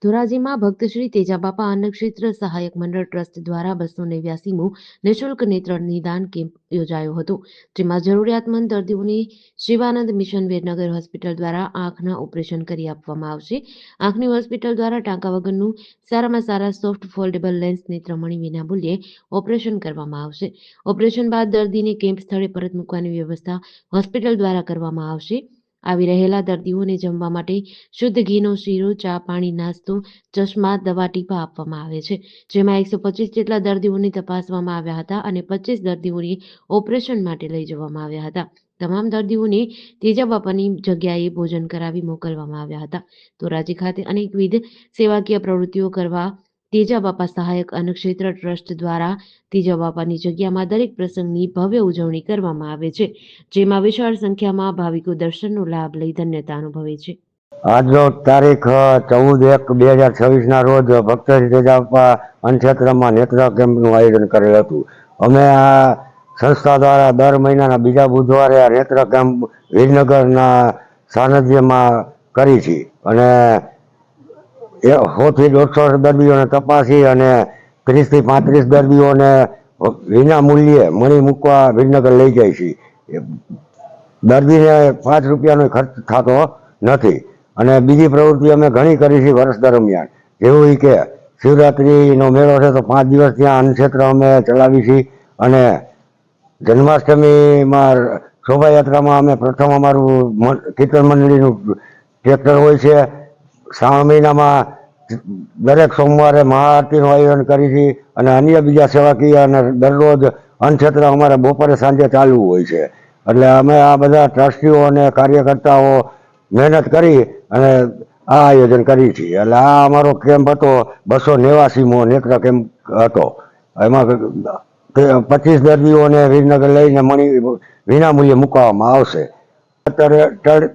ધોરાજીમાં ભક્ત શ્રી તેજાબાપા અન્નક્ષેત્ર સહાયક મંડળ ટ્રસ્ટ દ્વારા 289મું નિઃશુલ્ક નેત્ર નિદાન કેમ્પ યોજાયો હતો, જેમાં જરૂરિયાતમંદ દર્દીઓને શિવાનંદ મિશન વેદનગર હોસ્પિટલ દ્વારા આંખના ઓપરેશન કરી આપવામાં આવશે. આંખની હોસ્પિટલ દ્વારા ટાંકા વગરનું સારામાં સારા સોફ્ટ ફોલ્ડેબલ લેન્સ નેત્રમણી વિનામૂલ્યે ઓપરેશન કરવામાં આવશે. ઓપરેશન બાદ દર્દીને કેમ્પ સ્થળે પરત મૂકવાની વ્યવસ્થા હોસ્પિટલ દ્વારા કરવામાં આવશે. આવી રહેલા દર્દીઓને જમવા માટે શુદ્ધ ઘીનો શીરો, ચા, પાણી, નાસ્તો, ચશ્મા, દવા, ટીપા આપવામાં આવે છે, જેમાં 125 જેટલા દર્દીઓને તપાસવામાં આવ્યા હતા અને 25 દર્દીઓને ઓપરેશન માટે લઈ જવામાં આવ્યા હતા. તમામ દર્દીઓને તેજાબાપાની જગ્યાએ ભોજન કરાવી મોકલવામાં આવ્યા હતા. ધોરાજી ખાતે અનેકવિધ સેવાકીય પ્રવૃત્તિઓ કરવા તેજાબાપા સહાયક અન્નક્ષેત્ર ટ્રસ્ટ દ્વારા તેજાબાપાની જગ્યામાં દરેક પ્રસંગની ભવ્ય ઉજવણી કરવામાં આવે છે, જેમાં વિશાળ સંખ્યામાં ભાવિકો દર્શનનો લાભ લઈ ધન્યતા અનુભવે છે. આજનો તારીખ 14/1/2026 રોજ ભક્ત શ્રી તેજાબાપા અન્નક્ષેત્રમાં નેત્ર કેમ્પનું આયોજન કરેલ હતું. અમે આ સંસ્થા દ્વારા દર મહિનાના બીજા બુધવારે આ નેત્ર કેમ્પ વિજયનગરના સાનિધ્યમાં કરી છે અને 100 થી 150 દર્દીઓને તપાસી અને 30 થી 35 દર્દીઓને વિના મૂલ્યે મણી મૂકવા વિજયનગર લઈ જાય છે. દર્દીને 5 રૂપિયાનો ખર્ચ થતો નથી. અને બીજી પ્રવૃત્તિ અમે ઘણી કરી છે વર્ષ દરમિયાન, જેવું કે શિવરાત્રિનો મેળો છે તો 5 દિવસ ત્યાં અન્નક્ષેત્ર અમે ચલાવી છીએ અને જન્માષ્ટમીમાં શોભાયાત્રામાં અમે પ્રથમ અમારું કીર્તન મંડળીનું ટ્રેક્ટર હોય છે. શ્રાવણ મહિનામાં દરેક સોમવારે મહાઆરતીનું આયોજન કરી છે અને અન્ય બીજા સેવાકીય અને દરરોજ અન્નક્ષેત્ર અમારે બપોરે સાંજે ચાલુ હોય છે. એટલે અમે આ બધા ટ્રસ્ટીઓ અને કાર્યકર્તાઓ મહેનત કરી અને આ આયોજન કરી છે. એટલે આ અમારો કેમ્પ હતો 289મો નેત્ર કેમ્પ હતો. એમાં 25 દર્દીઓને વિજયનગર લઈને મણી વિનામૂલ્યે મૂકવામાં આવશે.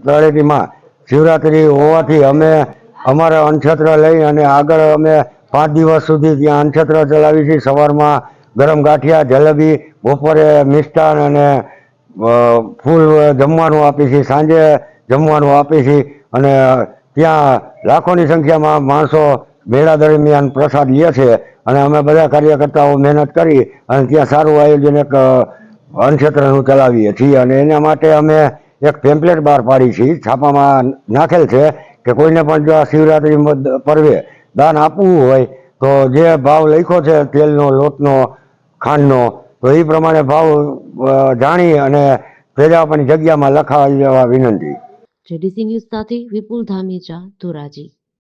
તળેટીમાં શિવરાત્રિ હોવાથી અમે અમારા અન્નક્ષેત્ર લઈ અને આગળ અમે 5 દિવસ સુધી ત્યાં અન્નક્ષેત્ર ચલાવી છીએ. સવારમાં ગરમ ગાંઠિયા, જલેબી, બપોરે મિષ્ટાન અને ફૂલ જમવાનું આપી છીએ, સાંજે જમવાનું આપી છીએ અને ત્યાં લાખોની સંખ્યામાં માણસો મેળા દરમિયાન પ્રસાદ લે છે અને અમે બધા કાર્યકર્તાઓ મહેનત કરી અને ત્યાં સારું આયોજન એક અન્નક્ષેત્રનું ચલાવીએ છીએ અને એના માટે અમે એક પેમ્પલેટ બહાર પાડી છે, છાપામાં નાખેલ છે કે કોઈને પણ જો આ શિવરાત્રિ પર્વે દાન આપવું હોય તો જે ભાવ લખ્યો છે તેલનો, લોટનો, ખાંડનો, તો એ પ્રમાણે ભાવ જાણી અને તેજાબાપાની જગ્યામાં લખાવી દેવા વિનંતી. જેડીસી ન્યૂઝ સાથે વિપુલ ધામેચા, ધોરાજી.